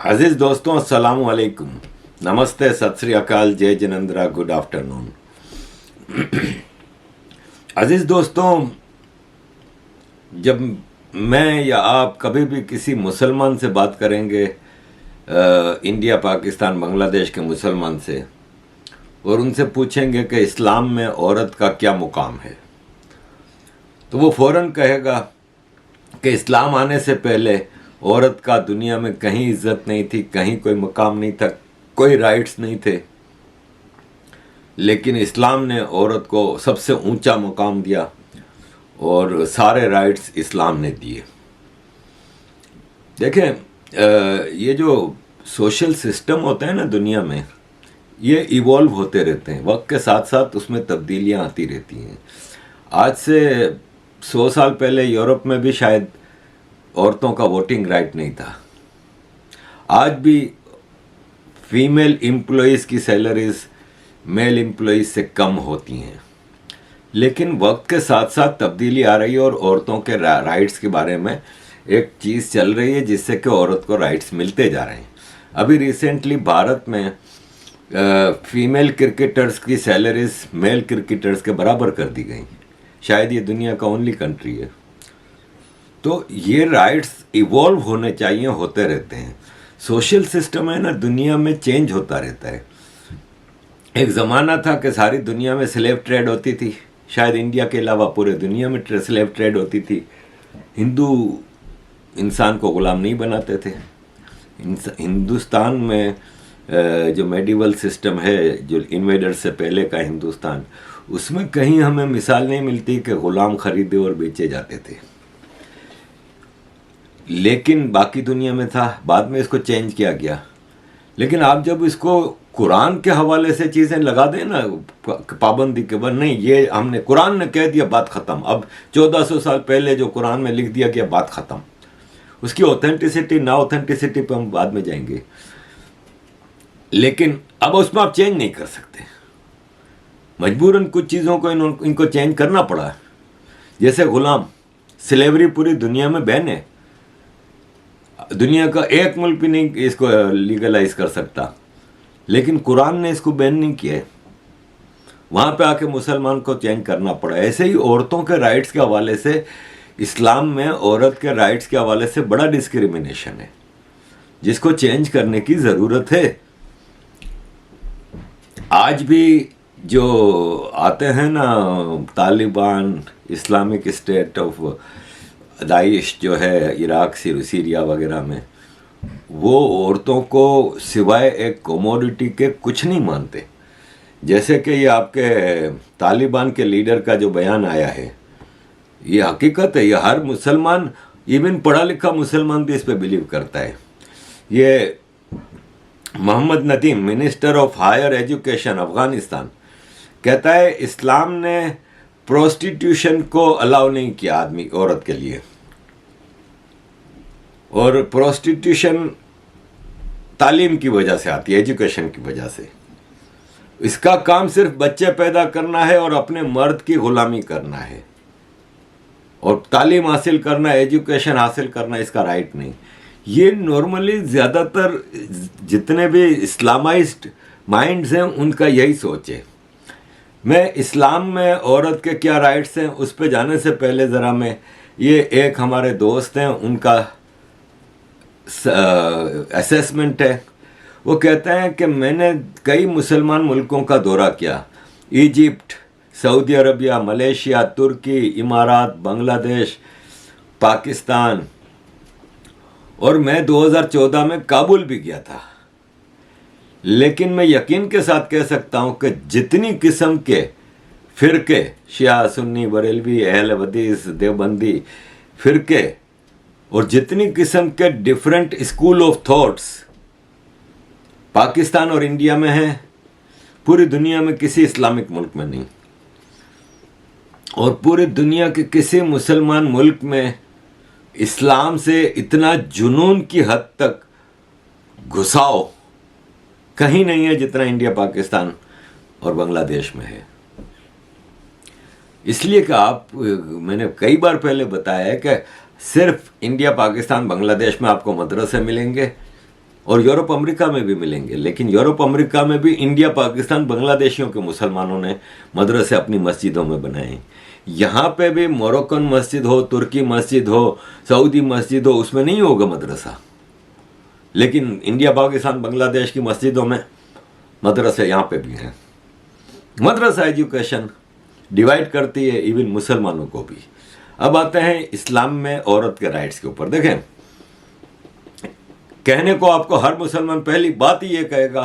अजीज दोस्तों, अस्सलाम वालेकुम, नमस्ते, सत श्री अकाल, जय जिनेंद्रा, गुड आफ्टरनून। अजीज दोस्तों, जब मैं या आप कभी भी किसी मुसलमान से बात करेंगे, इंडिया, पाकिस्तान, बांग्लादेश के मुसलमान से, और उनसे पूछेंगे कि इस्लाम में औरत का क्या मुकाम है, तो वो फ़ौरन कहेगा कि इस्लाम आने से पहले औरत का दुनिया में कहीं इज्जत नहीं थी, कहीं कोई मुकाम नहीं था, कोई राइट्स नहीं थे, लेकिन इस्लाम ने औरत को सबसे ऊंचा मुकाम दिया और सारे राइट्स इस्लाम ने दिए। देखें, ये जो सोशल सिस्टम होते हैं ना दुनिया में, ये इवॉल्व होते रहते हैं, वक्त के साथ साथ उसमें तब्दीलियां आती रहती हैं। आज से 100 साल पहले यूरोप में भी शायद औरतों का वोटिंग राइट नहीं था। आज भी फीमेल एम्प्लॉइज़ की सैलरीज मेल एम्प्लॉइज़ से कम होती हैं, लेकिन वक्त के साथ साथ तब्दीली आ रही है और औरतों के राइट्स के बारे में एक चीज़ चल रही है जिससे कि औरत को राइट्स मिलते जा रहे हैं। अभी रिसेंटली भारत में फीमेल क्रिकेटर्स की सैलरीज मेल क्रिकेटर्स के बराबर कर दी गई। शायद ये दुनिया का ओनली कंट्री है। तो ये राइट्स इवॉल्व होने चाहिए, होते रहते हैं। सोशल सिस्टम है ना, दुनिया में चेंज होता रहता है। एक ज़माना था कि सारी दुनिया में स्लेव ट्रेड होती थी, शायद इंडिया के अलावा पूरे दुनिया में स्लेव ट्रेड होती थी। हिंदू इंसान को गुलाम नहीं बनाते थे। हिंदुस्तान में जो मेडिवल सिस्टम है, जो इन्वेडर से पहले का हिंदुस्तान, उसमें कहीं हमें मिसाल नहीं मिलती कि ग़ुलाम खरीदे और बेचे जाते थे। लेकिन बाकी दुनिया में था, बाद में इसको चेंज किया गया। लेकिन आप जब इसको कुरान के हवाले से चीज़ें लगा दें ना, पाबंदी के बाद, नहीं ये हमने कुरान ने कह दिया, बात ख़त्म। अब 1400 साल पहले जो कुरान में लिख दिया गया, बात ख़त्म। उसकी ऑथेंटिसिटी ना ऑथेंटिसिटी पर हम बाद में जाएंगे, लेकिन अब उसमें आप चेंज नहीं कर सकते। मजबूरन कुछ चीज़ों को इनको चेंज करना पड़ा। जैसे ग़ुलाम, स्लेवरी पूरी दुनिया में बैन है। दुनिया का एक मुल्क भी नहीं इसको लीगलाइज कर सकता, लेकिन कुरान ने इसको बैन नहीं किया है। वहाँ पे आके मुसलमान को चेंज करना पड़ा। ऐसे ही औरतों के राइट्स के हवाले से इस्लाम में औरत के राइट्स के हवाले से बड़ा डिस्क्रिमिनेशन है, जिसको चेंज करने की ज़रूरत है। आज भी जो आते हैं ना Taliban, Islamic state of Daesh जो है इराक, सीरिया वगैरह में, वो औरतों को सिवाय एक कमोडिटी के कुछ नहीं मानते। जैसे कि ये आपके तालिबान के लीडर का जो बयान आया है, ये हकीकत है। ये हर मुसलमान, इवन पढ़ा लिखा मुसलमान भी इस पर बिलीव करता है। ये Mohammad Nadeem, minister of higher education Afghanistan, कहता है इस्लाम ने प्रोस्टिट्यूशन को अलाउ नहीं किया औरत के लिए, और प्रोस्टिट्यूशन तालीम की वजह से आती है, एजुकेशन की वजह से। इसका काम सिर्फ बच्चे पैदा करना है और अपने मर्द की गुलामी करना है, और तालीम हासिल करना, एजुकेशन हासिल करना इसका राइट नहीं। ये नॉर्मली ज़्यादातर जितने भी इस्लामाइज्ड माइंड्स हैं उनका यही सोच है। मैं इस्लाम में औरत के क्या राइट्स हैं उस पर जाने से पहले ज़रा मैं, ये एक हमारे दोस्त हैं, उनका असेसमेंट है। वो कहते हैं कि मैंने कई मुसलमान मुल्कों का दौरा किया, इजिप्ट, सऊदी अरबिया, मलेशिया, तुर्की, इमारात, बांग्लादेश, पाकिस्तान, और मैं 2014 में काबुल भी गया था। लेकिन मैं यकीन के साथ कह सकता हूँ कि जितनी किस्म के फ़िरके, शिया, सुन्नी, बरेलवी, अहल हदीस, देवबंदी फ़िरके, और जितनी किस्म के different school of thoughts Pakistan और इंडिया में हैं, पूरी दुनिया में किसी इस्लामिक मुल्क में नहीं। और पूरी दुनिया के किसी मुसलमान मुल्क में इस्लाम से इतना जुनून की हद तक घुसाव कहीं नहीं है जितना इंडिया, पाकिस्तान और बांग्लादेश में है। इसलिए कि मैंने कई बार पहले बताया है कि सिर्फ इंडिया, पाकिस्तान, बांग्लादेश में आपको मदरसे मिलेंगे, और यूरोप अमेरिका में भी मिलेंगे। लेकिन यूरोप अमेरिका में भी इंडिया पाकिस्तान बांग्लादेशियों के मुसलमानों ने मदरसे अपनी मस्जिदों में बनाए। यहाँ पे भी मोरक्कन मस्जिद हो, तुर्की मस्जिद हो, सऊदी मस्जिद हो, उसमें नहीं होगा मदरसा। लेकिन इंडिया पाकिस्तान बांग्लादेश की मस्जिदों में मदरसे यहाँ पे भी हैं। मदरसा एजुकेशन डिवाइड करती है इवन मुसलमानों को भी। अब आते हैं इस्लाम में औरत के राइट्स के ऊपर। देखें, कहने को आपको हर मुसलमान पहली बात ही ये कहेगा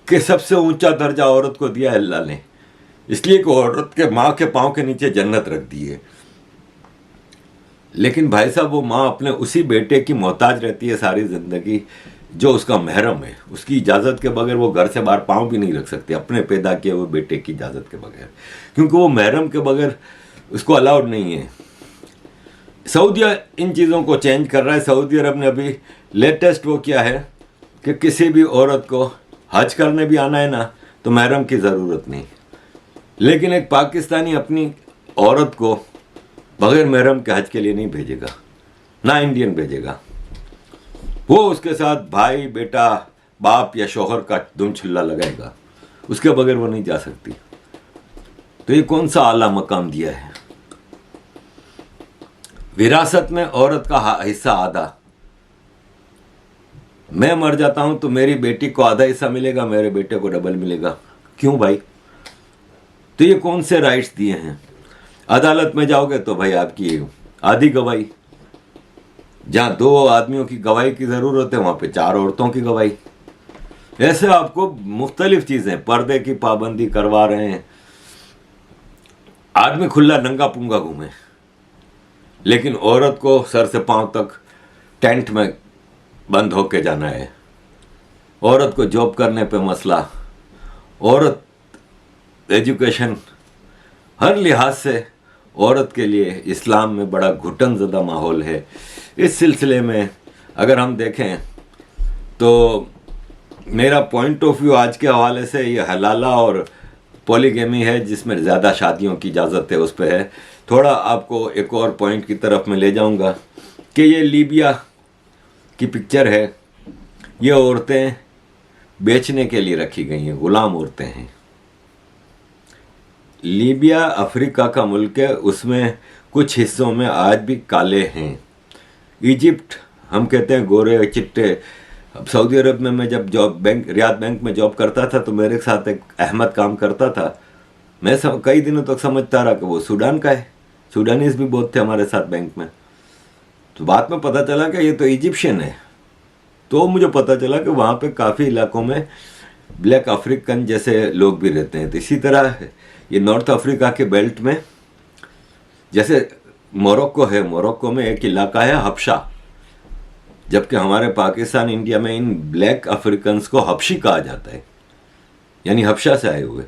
कि सबसे ऊंचा दर्जा औरत को दिया है अल्लाह ने, इसलिए कि औरत के माँ के पाँव के नीचे जन्नत रख दी है। लेकिन भाई साहब, वो माँ अपने उसी बेटे की मोहताज रहती है सारी जिंदगी जो उसका महरम है। उसकी इजाज़त के बगैर वो घर से बाहर पाँव भी नहीं रख सकती, अपने पैदा किए हुए बेटे की इजाज़त के बगैर, क्योंकि वो महरम के बगैर उसको अलाउड नहीं है। सऊदी इन चीज़ों को चेंज कर रहा है। सऊदी अरब ने अभी लेटेस्ट वो किया है कि किसी भी औरत को हज करने भी आना है ना तो महरम की ज़रूरत नहीं। लेकिन एक पाकिस्तानी अपनी औरत को बगैर महरम के हज के लिए नहीं भेजेगा, ना इंडियन भेजेगा। वो उसके साथ भाई, बेटा, बाप या शौहर का दुम छुल्ला लगाएगा, उसके बगैर वो नहीं जा सकती। तो ये कौन सा आला मकाम दिया है। विरासत में औरत का हिस्सा आधा। मैं मर जाता हूं तो मेरी बेटी को आधा हिस्सा मिलेगा, मेरे बेटे को डबल मिलेगा। क्यों भाई? तो ये कौन से राइट्स दिए हैं? अदालत में जाओगे तो भाई आपकी आधी गवाही, जहां 2 आदमियों की गवाही की जरूरत है वहां पे 4 औरतों की गवाही। ऐसे आपको मुख्तलिफ चीजें, पर्दे की पाबंदी करवा रहे हैं। आदमी खुला नंगा पुंगा घूमे, लेकिन औरत को सर से पांव तक टेंट में बंद होके जाना है। औरत को जॉब करने पे मसला, औरत एजुकेशन, हर लिहाज से औरत के लिए इस्लाम में बड़ा घुटनज़दा माहौल है। इस सिलसिले में अगर हम देखें तो मेरा पॉइंट ऑफ व्यू आज के हवाले से ये हलाला और पॉलीगेमी है, जिसमें ज़्यादा शादियों की इजाज़त है, उस पर है। थोड़ा आपको एक और पॉइंट की तरफ मैं ले जाऊंगा कि ये लीबिया की पिक्चर है। ये औरतें बेचने के लिए रखी गई हैं, गुलाम औरतें हैं। लीबिया अफ्रीका का मुल्क है, उसमें कुछ हिस्सों में आज भी काले हैं। इजिप्ट हम कहते हैं गोरे चिट्टे। अब सऊदी अरब में मैं जब रियाद बैंक में जॉब करता था तो मेरे साथ एक अहमद काम करता था। मैं कई दिनों तक समझता रहा कि वो सूडान का है। सूडानीज भी बहुत थे हमारे साथ बैंक में। तो बाद में पता चला कि ये तो इजिप्शियन है। तो मुझे पता चला कि वहाँ पे काफ़ी इलाकों में ब्लैक अफ्रीकन जैसे लोग भी रहते हैं। तो इसी तरह ये नॉर्थ अफ्रीका के बेल्ट में, जैसे मोरक्को है, मोरक्को में एक इलाका है हबशा, जबकि हमारे पाकिस्तान, इंडिया में इन ब्लैक अफ्रीकन्स को हबशी कहा जाता है, यानी हबशा से आए हुए।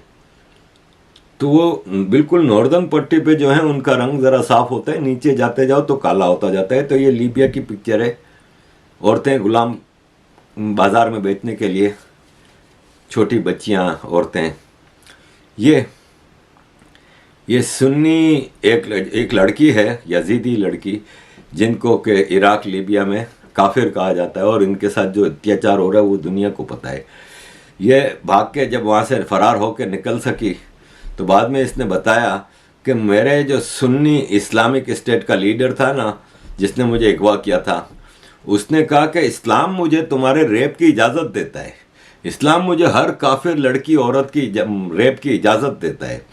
तो वो बिल्कुल नॉर्दर्न पट्टी पे जो है उनका रंग ज़रा साफ होता है, नीचे जाते जाओ तो काला होता जाता है। तो ये लीबिया की पिक्चर है। औरतें गुलाम बाज़ार में बेचने के लिए, छोटी बच्चियां, औरतें। ये सुन्नी एक लड़की है, यजीदी लड़की, जिनको के इराक लीबिया में काफिर कहा जाता है, और इनके साथ जो अत्याचार हो रहा है वो दुनिया को पता है। ये भाग के जब वहाँ से फरार होकर निकल सकी तो बाद में इसने बताया कि मेरे जो सुन्नी इस्लामिक स्टेट का लीडर था ना, जिसने मुझे अगवा किया था, उसने कहा कि इस्लाम मुझे तुम्हारे रेप की इजाज़त देता है। इस्लाम मुझे हर काफिर लड़की औरत की रेप की इजाज़त देता है।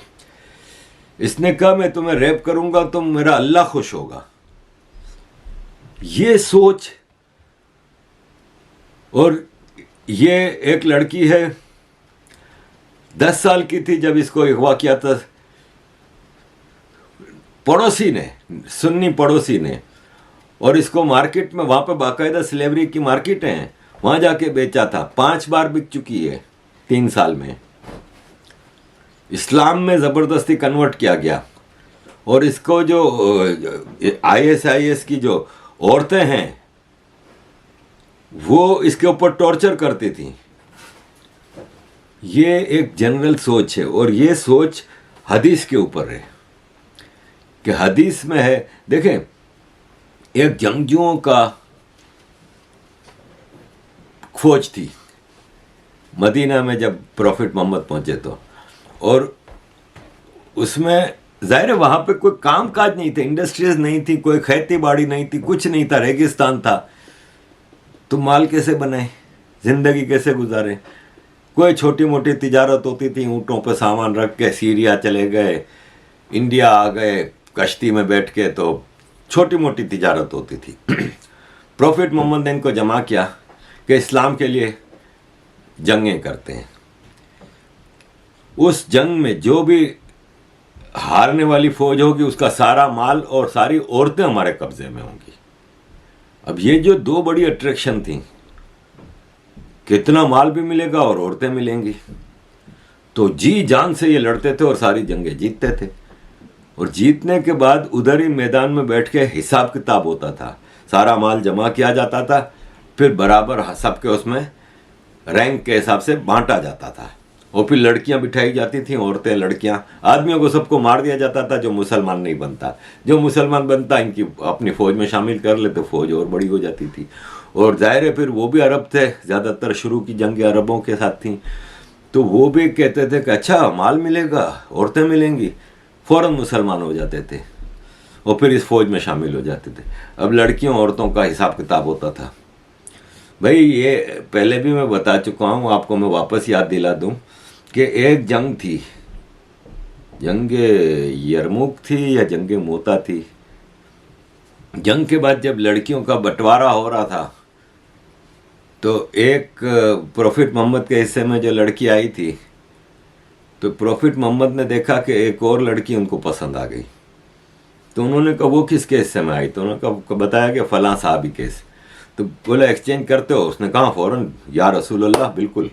इसने कहा मैं तुम्हें रेप करूंगा तो मेरा अल्लाह खुश होगा। ये सोच। और ये एक लड़की है, 10 साल की थी जब इसको अगवा किया था पड़ोसी ने, सुन्नी पड़ोसी ने, और इसको मार्केट में, वहां पे बाकायदा स्लेवरी की मार्केट हैं, वहां जाके बेचा था। 5 बार बिक चुकी है 3 साल में। इस्लाम में ज़बरदस्ती कन्वर्ट किया गया। और इसको जो ISIS की जो औरतें हैं वो इसके ऊपर टॉर्चर करती थी। ये एक जनरल सोच है, और ये सोच हदीस के ऊपर है कि हदीस में है। देखें, एक जंगजुओं का फौज थी मदीना में जब प्रॉफिट मोहम्मद पहुंचे तो, और उसमें जाहिर है वहाँ पे कोई काम काज नहीं थे, इंडस्ट्रीज नहीं थी, कोई खेती बाड़ी नहीं थी, कुछ नहीं था, रेगिस्तान था। तो माल कैसे बनाए, जिंदगी कैसे गुजारे? कोई छोटी मोटी तिजारत होती थी, ऊँटों पे सामान रख के सीरिया चले गए, इंडिया आ गए कश्ती में बैठ के, तो छोटी मोटी तिजारत होती थी। प्रॉफिट मोहम्मद ने इनको जमा किया कि इस्लाम के लिए जंगें करते हैं। उस जंग में जो भी हारने वाली फौज होगी उसका सारा माल और सारी औरतें हमारे कब्जे में होंगी। अब ये जो दो बड़ी अट्रैक्शन थी, कितना माल भी मिलेगा और औरतें मिलेंगी, तो जी जान से ये लड़ते थे और सारी जंगें जीतते थे। और जीतने के बाद उधर ही मैदान में बैठ के हिसाब किताब होता था, सारा माल जमा किया जाता था, फिर बराबर सबके उसमें रैंक के हिसाब से बांटा जाता था। और फिर लड़कियां बिठाई जाती थी, औरतें, लड़कियां, आदमियों को सबको मार दिया जाता था जो मुसलमान नहीं बनता। जो मुसलमान बनता इनकी अपनी फौज में शामिल कर ले तो फौज और बड़ी हो जाती थी। और जाहिर है फिर वो भी अरब थे, ज़्यादातर शुरू की जंगें अरबों के साथ थी, तो वो भी कहते थे कि अच्छा माल मिलेगा, औरतें मिलेंगी, फ़ौरन मुसलमान हो जाते थे और फिर इस फौज में शामिल हो जाते थे। अब लड़कियों औरतों का हिसाब किताब होता था। भाई ये पहले भी मैं बता चुका हूँ, आपको मैं वापस याद दिला दूँ कि एक जंग थी, जंगे यरमुक थी या जंगे मोता थी। जंग के बाद जब लड़कियों का बंटवारा हो रहा था तो एक प्रॉफिट मोहम्मद के हिस्से में जो लड़की आई थी, तो प्रॉफिट मोहम्मद ने देखा कि एक और लड़की उनको पसंद आ गई। तो उन्होंने कहा वो किसके हिस्से में आई? तो उन्होंने बताया कि फलां साहबी केस। तो बोला एक्सचेंज करते हो? उसने कहा फ़ौरन, या रसूल अल्लाह, बिल्कुल।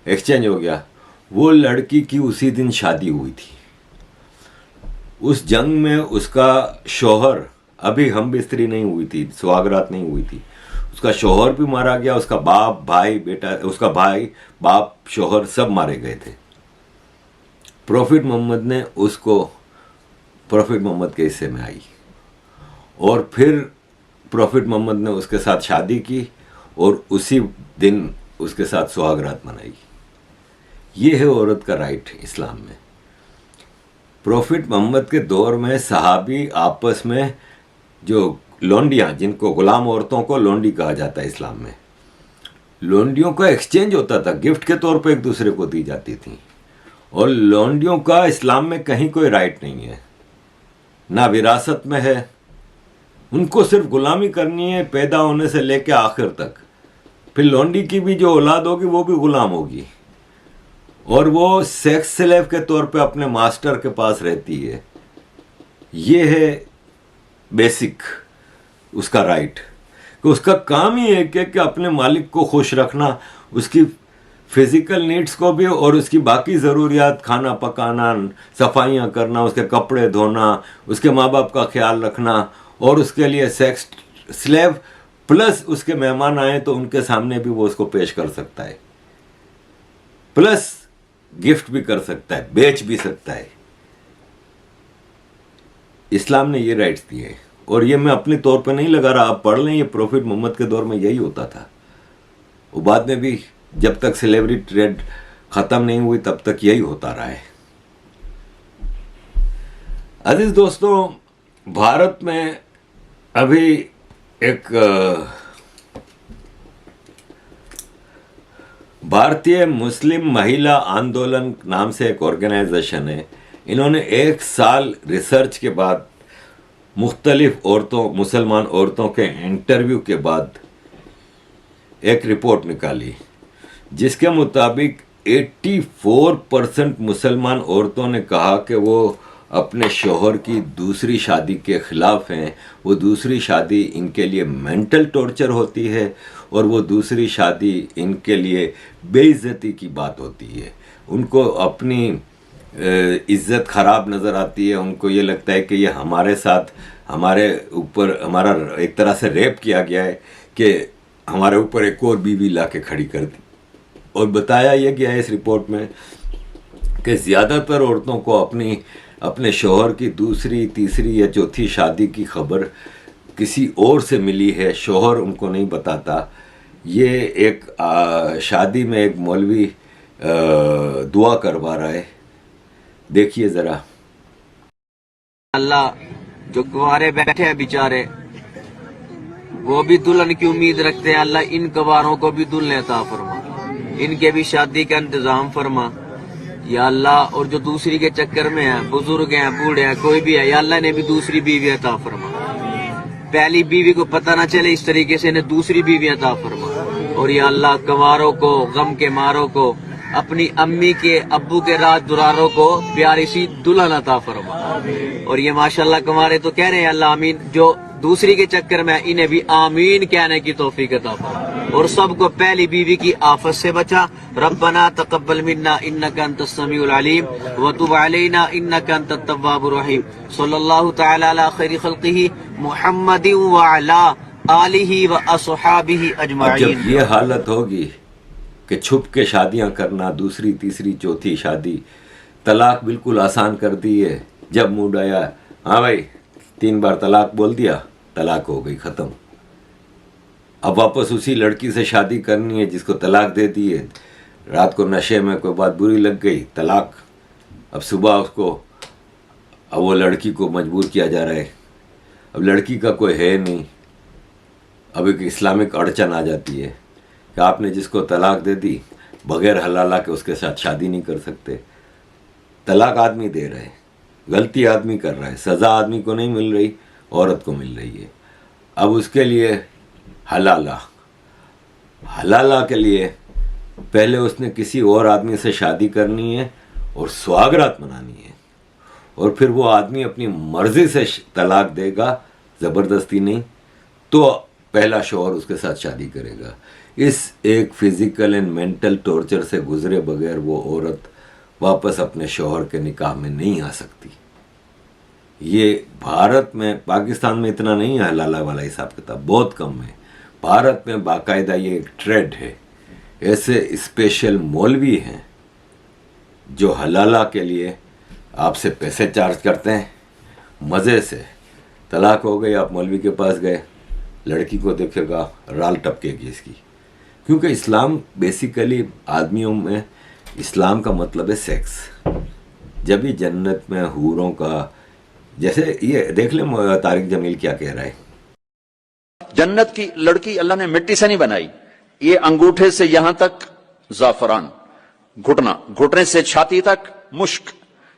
एक्सचेंज हो गया। वो लड़की की उसी दिन शादी हुई थी। उस जंग में उसका शौहर, अभी हम बिस्तरी नहीं हुई थी, सुहागरात नहीं हुई थी, उसका शौहर भी मारा गया, उसका बाप, भाई, बेटा, उसका भाई, बाप, शौहर सब मारे गए थे। प्रॉफिट मोहम्मद ने उसको प्रॉफिट मोहम्मद के हिस्से में आई और फिर प्रॉफिट मोहम्मद ने उसके साथ शादी की और उसी दिन उसके साथ सुहागरात मनाई। ये है औरत का राइट इस्लाम में। प्रॉफिट मोहम्मद के दौर में सहाबी आपस में, जो लोंडियाँ, जिनको गुलाम औरतों को लोंडी कहा जाता है इस्लाम में, लोंडियों का एक्सचेंज होता था, गिफ्ट के तौर पे एक दूसरे को दी जाती थी। और लोंडियों का इस्लाम में कहीं कोई राइट नहीं है, ना विरासत में है, उनको सिर्फ गुलामी करनी है पैदा होने से लेके आखिर तक। फिर लोंडी की भी जो औलाद होगी वो भी गुलाम होगी और वो सेक्स स्लेव के तौर पे अपने मास्टर के पास रहती है। ये है बेसिक उसका राइट, कि उसका काम ही है कि अपने मालिक को खुश रखना, उसकी फिजिकल नीड्स को भी और उसकी बाकी ज़रूरियात, खाना पकाना, सफाइयाँ करना, उसके कपड़े धोना, उसके माँ बाप का ख्याल रखना, और उसके लिए सेक्स स्लेव प्लस उसके मेहमान आए तो उनके सामने भी वो उसको पेश कर सकता है, प्लस गिफ्ट भी कर सकता है, बेच भी सकता है। इस्लाम ने ये राइट्स दिए हैं और ये मैं अपने तौर पे नहीं लगा रहा, आप पढ़ लें, ये प्रॉफिट मोहम्मद के दौर में यही होता था। वो बाद में भी जब तक स्लेवरी ट्रेड ख़त्म नहीं हुई तब तक यही होता रहा है। अजीज दोस्तों, भारत में अभी एक भारतीय मुस्लिम महिला आंदोलन नाम से एक ऑर्गेनाइजेशन है। इन्होंने 1 साल रिसर्च के बाद, मुख्तलिफ औरतों, मुसलमान औरतों के इंटरव्यू के बाद एक रिपोर्ट निकाली, जिसके मुताबिक 84% मुसलमान औरतों ने कहा कि वो अपने शौहर की दूसरी शादी के ख़िलाफ़ हैं। वो दूसरी शादी इनके लिए मेंटल टॉर्चर होती है और वो दूसरी शादी इनके लिए बेइज्जती की बात होती है। उनको अपनी इज़्ज़त ख़राब नज़र आती है। उनको ये लगता है कि ये हमारे साथ, हमारे ऊपर हमारा एक तरह से रेप किया गया है कि हमारे ऊपर एक और बीवी ला के खड़ी कर दी। और बताया यह गया है इस रिपोर्ट में कि ज़्यादातर औरतों को अपने शौहर की दूसरी, तीसरी या चौथी शादी की खबर किसी और से मिली है, शौहर उनको नहीं बताता। ये एक शादी में एक मौलवी दुआ करवा रहा है, देखिए ज़रा। अल्लाह जो कुंवारे बैठे हैं बेचारे, वो भी दुल्हन की उम्मीद रखते हैं, अल्लाह इन कुंवारों को भी दुल्हन अता फरमा, इनके भी शादी का इंतजाम फरमा या अल्लाह। और जो दूसरी के चक्कर में है, बुजुर्ग हैं, बूढ़े हैं, कोई भी है, या अल्लाह ने भी दूसरी बीवी अता फरमा। पहली बीवी को पता ना चले इस तरीके से इन्हें दूसरी बीवी अता फरमा। और या अल्लाह कुंवारों को, गम के मारों को, अपनी अम्मी के अब्बू के राज दुरारों को प्यारी सी दुल्हन अता फरमा। और ये माशाल्लाह कुंवारे तो कह रहे हैं अल्लाह आमीन, जो दूसरी के चक्कर में इन्हें भी आमीन कहने की तौफीक अता फरमा। और सबको पहली बीवी की आफत से बचा। रब्बना तकब्बल मिन्ना इन्नका अंतस समीउल अलीम व तुब अलैना इन्नका अंतत तव्वाबुर रहीम। सल्लल्लाहु तआला अला खैरि खल्किही मुहम्मदिन व अला आलिही व अस्हाबिही अब अजमाइन। जब ये हालत होगी कि छुप के शादियां करना, दूसरी तीसरी चौथी शादी, तलाक बिल्कुल आसान कर दी है। जब मूड आया, हाँ भाई 3 बार तलाक बोल दिया, तलाक हो गई, ख़त्म। अब वापस उसी लड़की से शादी करनी है जिसको तलाक दे दी है। रात को नशे में कोई बात बुरी लग गई, तलाक। अब सुबह उसको, अब वो लड़की को मजबूर किया जा रहा है। अब लड़की का कोई है नहीं। अब एक इस्लामिक अड़चन आ जाती है कि आपने जिसको तलाक दे दी, बगैर हलाला के उसके साथ शादी नहीं कर सकते। तलाक आदमी दे रहा है, गलती आदमी कर रहा है, सज़ा आदमी को नहीं मिल रही, औरत को मिल रही है। अब उसके लिए हलाला, हलाला के लिए पहले उसने किसी और आदमी से शादी करनी है और सुहागरात मनानी है, और फिर वो आदमी अपनी मर्जी से तलाक देगा, ज़बरदस्ती नहीं, तो पहला शौहर उसके साथ शादी करेगा। इस एक फिज़िकल एंड मेंटल टॉर्चर से गुजरे बगैर वो औरत वापस अपने शौहर के निकाह में नहीं आ सकती। ये भारत में, पाकिस्तान में इतना नहीं है हलाला वाला हिसाब किताब, बहुत कम है। भारत में बाकायदा ये एक ट्रेड है। ऐसे स्पेशल मौलवी हैं जो हलाला के लिए आपसे पैसे चार्ज करते हैं, मज़े से। तलाक हो गई, आप मौलवी के पास गए, लड़की को देखेगा, राल टपकेगी इसकी। क्योंकि इस्लाम बेसिकली आदमियों में, इस्लाम का मतलब है सेक्स। जब भी जन्नत में हूरों का, जैसे ये देख ले तारिक जमील क्या कह रहा है। जन्नत की लड़की अल्लाह ने मिट्टी से नहीं बनाई। ये अंगूठे से यहां तक जाफरान, घुटना, घुटने से छाती तक मुश्क,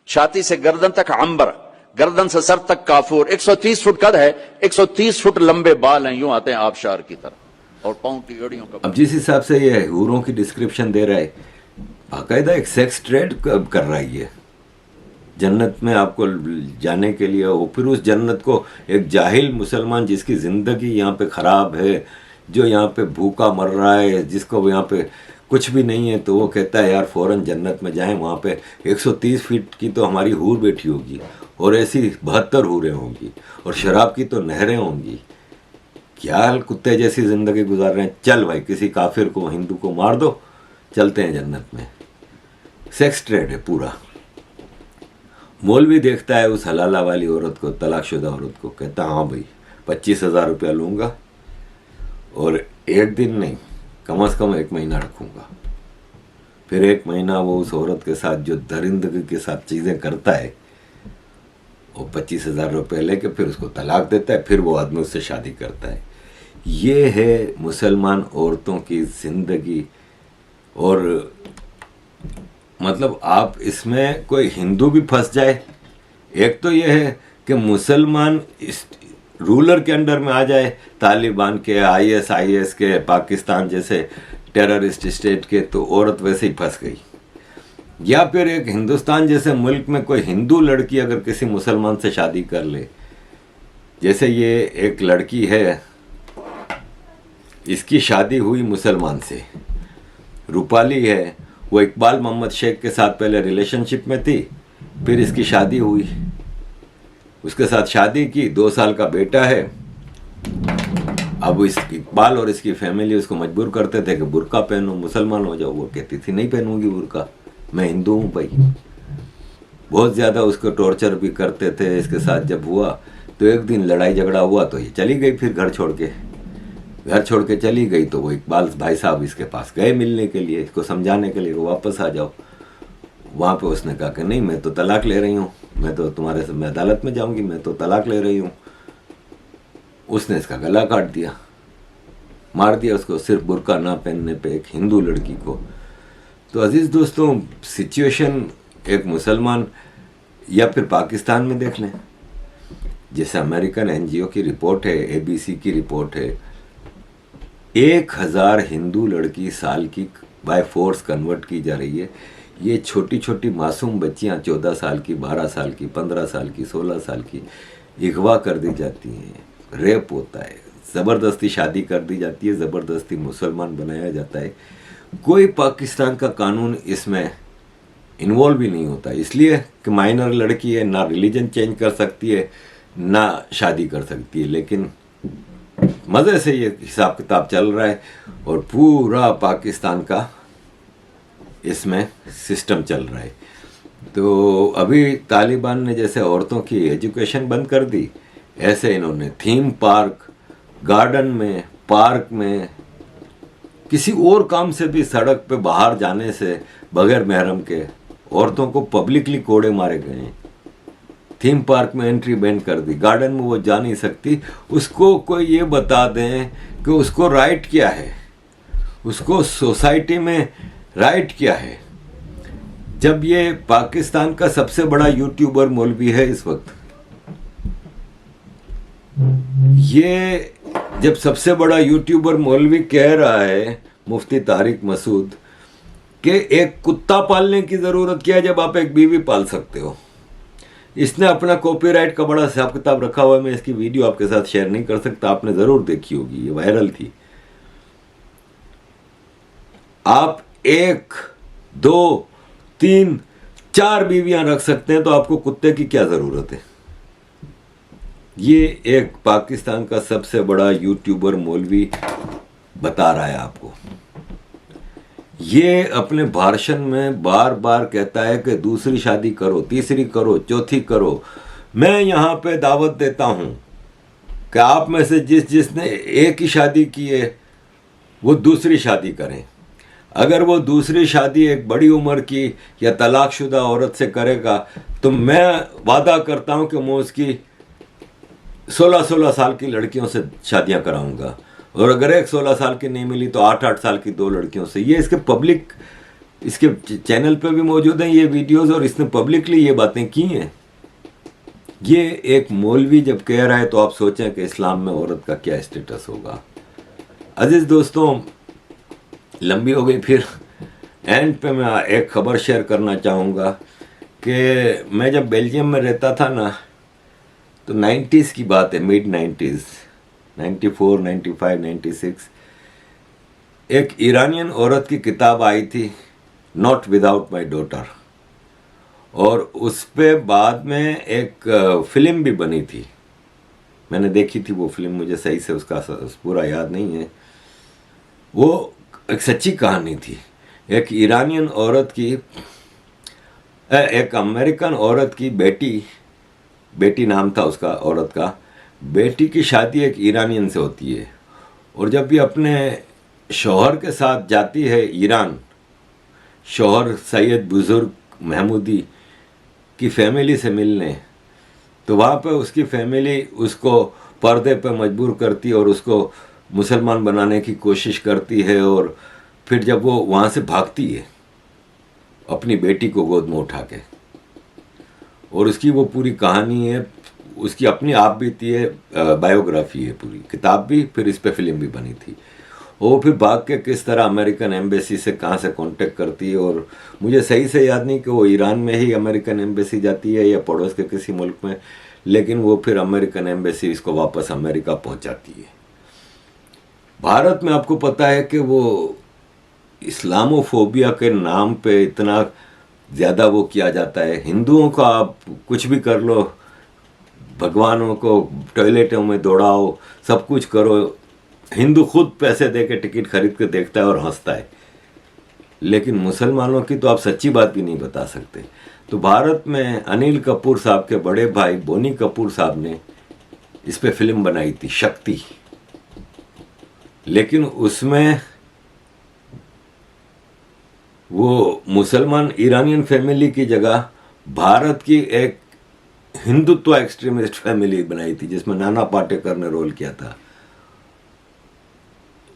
छाती से गर्दन तक अंबर, गर्दन से सर तक काफूर। 130 फुट कद है, 130 फुट लंबे बाल हैं, यूं आते हैं आबशार की तरह, और पांव की एड़ियों का। अब जिस हिसाब से ये हूरों की डिस्क्रिप्शन दे रहा है, बाकायदा एक सेक्स ट्रेड कर रहा है ये। जन्नत में आपको जाने के लिए, वो फिर उस जन्नत को एक जाहिल मुसलमान जिसकी ज़िंदगी यहाँ पे ख़राब है, जो यहाँ पे भूखा मर रहा है, जिसको यहाँ पे कुछ भी नहीं है, तो वो कहता है यार फ़ौरन जन्नत में जाएं, वहाँ पे 130 फीट की तो हमारी हूर बैठी होगी, और ऐसी 72 हूरें होंगी, और शराब की तो नहरें होंगी। क्या कुत्ते जैसी ज़िंदगी गुजार रहे हैं। चल भाई, किसी काफिर को, हिंदू को मार दो, चलते हैं जन्नत में। सेक्स ट्रेड है पूरा। मौलवी देखता है उस हलाला वाली औरत को, तलाकशुदा औरत को, कहता हाँ भाई 25,000 रुपया लूँगा, और एक दिन नहीं, कम से कम 1 महीना रखूँगा। फिर 1 महीना वो उस औरत के साथ जो दरिंदगी के साथ चीज़ें करता है, वो 25,000 रुपये लेके फिर उसको तलाक देता है, फिर वो आदमी उससे शादी करता है। ये है मुसलमान औरतों की ज़िंदगी। और मतलब आप इसमें कोई हिंदू भी फंस जाए, एक तो ये है कि मुसलमान इस रूलर के अंडर में आ जाए, तालिबान के, ISIS के, पाकिस्तान जैसे टेररिस्ट स्टेट के, तो औरत वैसे ही फंस गई। या फिर एक हिंदुस्तान जैसे मुल्क में कोई हिंदू लड़की अगर किसी मुसलमान से शादी कर ले, जैसे ये एक लड़की है, इसकी शादी हुई मुसलमान से, रूपाली है, वो इकबाल मोहम्मद शेख के साथ पहले रिलेशनशिप में थी, फिर इसकी शादी हुई, उसके साथ शादी की, 2 साल का बेटा है। अब इस इकबाल और इसकी फैमिली उसको मजबूर करते थे कि बुर्का पहनो, मुसलमान हो जाओ। वो कहती थी नहीं पहनूंगी बुर्का, मैं हिंदू हूँ भाई। बहुत ज़्यादा उसको टॉर्चर भी करते थे। इसके साथ जब हुआ तो एक दिन लड़ाई झगड़ा हुआ तो ये चली गई फिर घर छोड़ के। घर छोड़ के चली गई तो वो इकबाल भाई साहब इसके पास गए मिलने के लिए, इसको समझाने के लिए वो वापस आ जाओ। वहाँ पे उसने कहा कि नहीं, मैं तो तलाक ले रही हूँ, मैं तो तुम्हारे से मैं अदालत में जाऊँगी, मैं तो तलाक ले रही हूँ। उसने इसका गला काट दिया, मार दिया उसको, सिर्फ बुर्का ना पहनने पे एक हिंदू लड़की को। तो अजीज़ दोस्तों, सिचुएशन एक मुसलमान या फिर पाकिस्तान में देख लें, जैसे अमेरिकन एनजीओ की रिपोर्ट है, एबीसी की रिपोर्ट है, 1000 हिंदू लड़की साल की बाय फोर्स कन्वर्ट की जा रही है। ये छोटी छोटी मासूम बच्चियां 14 साल की, 12 साल की, 15 साल की, 16 साल की अगवा कर दी जाती हैं, रेप होता है, ज़बरदस्ती शादी कर दी जाती है, ज़बरदस्ती मुसलमान बनाया जाता है। कोई पाकिस्तान का कानून इसमें इन्वॉल्व भी नहीं होता, इसलिए कि माइनर लड़की है, ना रिलीजन चेंज कर सकती है, ना शादी कर सकती है, लेकिन मज़े से ये हिसाब किताब चल रहा है और पूरा पाकिस्तान का इसमें सिस्टम चल रहा है। तो अभी तालिबान ने जैसे औरतों की एजुकेशन बंद कर दी, ऐसे इन्होंने थीम पार्क, गार्डन में, पार्क में, किसी और काम से भी सड़क पे बाहर जाने से बगैर महरम के औरतों को पब्लिकली कोड़े मारे गए हैं। थीम पार्क में एंट्री बैन कर दी, गार्डन में वो जा नहीं सकती। उसको कोई ये बता दें कि उसको राइट क्या है, उसको सोसाइटी में राइट क्या है। जब ये पाकिस्तान का सबसे बड़ा यूट्यूबर मौलवी है इस वक्त, ये जब सबसे बड़ा यूट्यूबर मौलवी कह रहा है, मुफ्ती तारिक मसूद, कि एक कुत्ता पालने की ज़रूरत क्या है जब आप एक बीवी पाल सकते हो। इसने अपना कॉपीराइट का बड़ा हिसाब किताब रखा हुआ है। मैं इसकी वीडियो आपके साथ शेयर नहीं कर सकता, आपने ज़रूर देखी होगी, ये वायरल थी। आप 1, 2, 3, 4 बीवियां रख सकते हैं, तो आपको कुत्ते की क्या ज़रूरत है। ये एक पाकिस्तान का सबसे बड़ा यूट्यूबर मौलवी बता रहा है आपको। ये अपने भाषण में बार बार कहता है कि दूसरी शादी करो, तीसरी करो, चौथी करो। मैं यहाँ पे दावत देता हूँ कि आप में से जिसने एक ही शादी की है वो दूसरी शादी करें। अगर वो दूसरी शादी एक बड़ी उम्र की या तलाकशुदा औरत से करेगा तो मैं वादा करता हूँ कि मैं उसकी 16-16 साल की लड़कियों से शादियाँ कराऊंगा, और अगर एक 16 साल की नहीं मिली तो 8-8 साल की 2 लड़कियों से। ये इसके पब्लिक, इसके चैनल पे भी मौजूद हैं ये वीडियोस, और इसने पब्लिकली ये बातें की हैं। ये एक मौलवी जब कह रहा है तो आप सोचें कि इस्लाम में औरत का क्या स्टेटस होगा। अजीज़ दोस्तों, लंबी हो गई, फिर एंड पे मैं एक ख़बर शेयर करना चाहूँगा कि मैं जब बेल्जियम में रहता था ना, तो 90s की बात है, मिड 90s, 94, 95, 96, एक ईरानियन औरत की किताब आई थी, नॉट विदाउट माई डॉटर, और उस पे बाद में एक फिल्म भी बनी थी। मैंने देखी थी वो फिल्म, मुझे सही से उसका पूरा याद नहीं है। वो एक सच्ची कहानी थी। एक ईरानियन औरत की, एक अमेरिकन औरत की बेटी नाम था उसका, औरत का, बेटी की शादी एक ईरानियन से होती है, और जब भी अपने शौहर के साथ जाती है ईरान, शौहर सैयद बुजुर्ग महमूदी की फैमिली से मिलने, तो वहाँ पे उसकी फैमिली उसको पर्दे पे मजबूर करती है और उसको मुसलमान बनाने की कोशिश करती है, और फिर जब वो वहाँ से भागती है अपनी बेटी को गोद में उठा के, और उसकी वो पूरी कहानी है, उसकी अपनी आप बीती है, बायोग्राफी है पूरी, किताब भी, फिर इस पे फिल्म भी बनी थी। वो फिर भाग के किस तरह अमेरिकन एम्बेसी से कहाँ से कांटेक्ट करती है, और मुझे सही से याद नहीं कि वो ईरान में ही अमेरिकन एम्बेसी जाती है या पड़ोस के किसी मुल्क में, लेकिन वो फिर अमेरिकन एम्बेसी इसको वापस अमेरिका पहुँचाती है। भारत में आपको पता है कि वो इस्लामोफोबिया के नाम पे इतना ज़्यादा वो किया जाता है। हिंदुओं का आप कुछ भी कर लो, भगवानों को टॉयलेटों में दौड़ाओ, सब कुछ करो, हिंदू खुद पैसे दे के टिकट खरीद के देखता है और हंसता है, लेकिन मुसलमानों की तो आप सच्ची बात भी नहीं बता सकते। तो भारत में अनिल कपूर साहब के बड़े भाई बोनी कपूर साहब ने इस पे फिल्म बनाई थी, शक्ति। लेकिन उसमें वो मुसलमान ईरानियन फैमिली की जगह भारत की एक हिंदुत्व एक्सट्रीमिस्ट फैमिली बनाई थी, जिसमें नाना पाटेकर ने रोल किया था।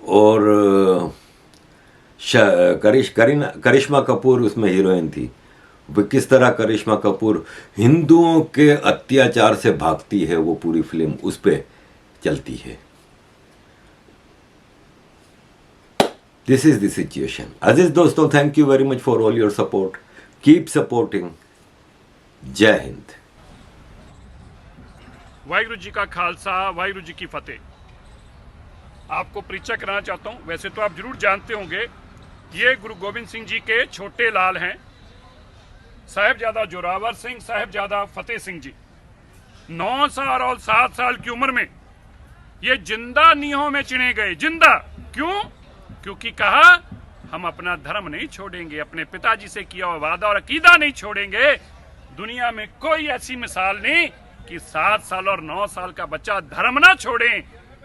और करिश्मा कपूर उसमें हीरोइन थी। वो किस तरह करिश्मा कपूर हिंदुओं के अत्याचार से भागती है, वो पूरी फिल्म उस पे चलती है। This is the situation. अजीज दोस्तों, thank you very much for all your support. Keep supporting. जय हिंद। वाहिगुरु जी का खालसा, वाहिगुरु जी की फतेह। आपको परिचय कराना चाहता हूं। वैसे तो आप जरूर जानते होंगे, ये गुरु गोबिंद सिंह जी के छोटे लाल हैं, साहिबजादा जोरावर सिंह, साहिबजादा फतेह सिंह जी। 9 साल और 7 साल की उम्र में ये जिंदा नीहों में चिने गए। जिंदा क्यों? क्योंकि कहा हम अपना धर्म नहीं छोड़ेंगे, अपने पिताजी से किया हुआ वादा और अकीदा नहीं छोड़ेंगे। दुनिया में कोई ऐसी मिसाल नहीं कि 7 साल और 9 साल का बच्चा धर्म ना छोड़े,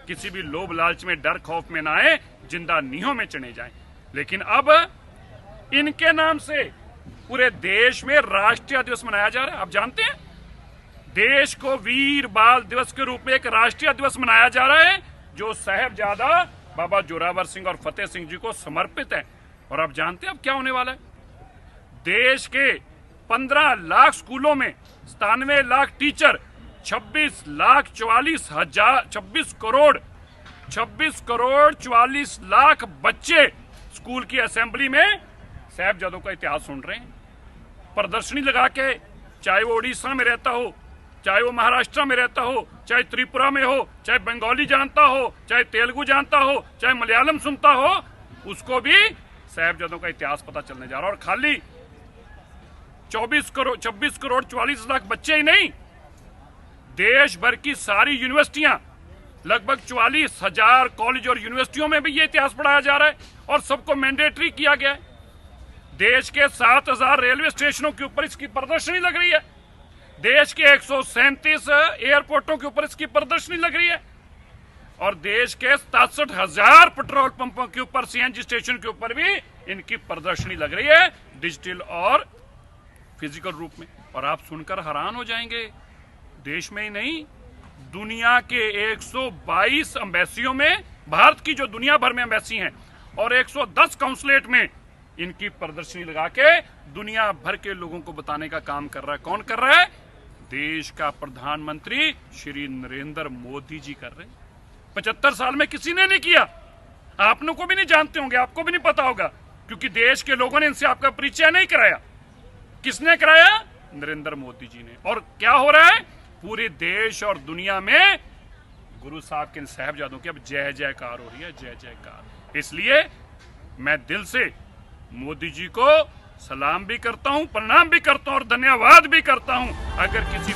किसी भी लोभ लालच में, डर खौफ में ना आए, जिंदा नीहों में चने जाएं। लेकिन अब इनके नाम से पूरे देश में राष्ट्रीय दिवस मनाया जा रहा है। आप जानते हैं, देश को वीर बाल दिवस के रूप में एक राष्ट्रीय दिवस मनाया जा रहा है, जो साहिबजादा बाबा जोरावर सिंह और फतेह सिंह जी को समर्पित है। और आप जानते हैं अब क्या होने वाला है? देश के 15 लाख स्कूलों में 97 लाख टीचर, 26 करोड़ 44 लाख बच्चे स्कूल की असेंबली में साहिबजादों का इतिहास सुन रहे हैं। प्रदर्शनी लगा के, चाहे वो उड़ीसा में रहता हो, चाहे वो महाराष्ट्र में रहता हो, चाहे त्रिपुरा में हो, चाहे बंगाली जानता हो, चाहे तेलुगु जानता हो, चाहे मलयालम सुनता हो, उसको भी साहिबजादों का इतिहास पता चलने जा रहा है। और खाली 26 करोड़ 44 लाख बच्चे ही नहीं, देश भर की सारी यूनिवर्सिटियां, लगभग 44,000 कॉलेज और यूनिवर्सिटियों में भी ये इतिहास पढ़ाया जा रहा है और सबको मैंडेटरी किया गया है। देश के 7,000 रेलवे स्टेशनों के ऊपर इसकी प्रदर्शनी लग रही है। देश के 137 एयरपोर्टों के ऊपर इसकी प्रदर्शनी लग रही है। और देश के 67,000 पेट्रोल पंपों के ऊपर, सीएनजी स्टेशन के ऊपर भी इनकी प्रदर्शनी लग रही है, डिजिटल और फिजिकल रूप में। और आप सुनकर हैरान हो जाएंगे, देश में ही नहीं, दुनिया के 122 एम्बेसियों में, भारत की जो दुनिया भर में एम्बेसी हैं, और 110 काउंसलेट में इनकी प्रदर्शनी लगा के दुनिया भर के लोगों को बताने का काम कर रहा है। कौन कर रहा है? देश का प्रधानमंत्री श्री नरेंद्र मोदी जी कर रहे हैं। 75 साल में किसी ने नहीं किया। आप लोगों को भी नहीं जानते होंगे, आपको भी नहीं पता होगा, क्योंकि देश के लोगों ने इनसे आपका परिचय नहीं कराया। किसने कराया? नरेंद्र मोदी जी ने। और क्या हो रहा है? पूरे देश और दुनिया में गुरु साहब के साहिबजादों की अब जय जयकार हो रही है, जय जयकार। इसलिए मैं दिल से मोदी जी को सलाम भी करता हूं, प्रणाम भी करता हूं और धन्यवाद भी करता हूं। अगर किसी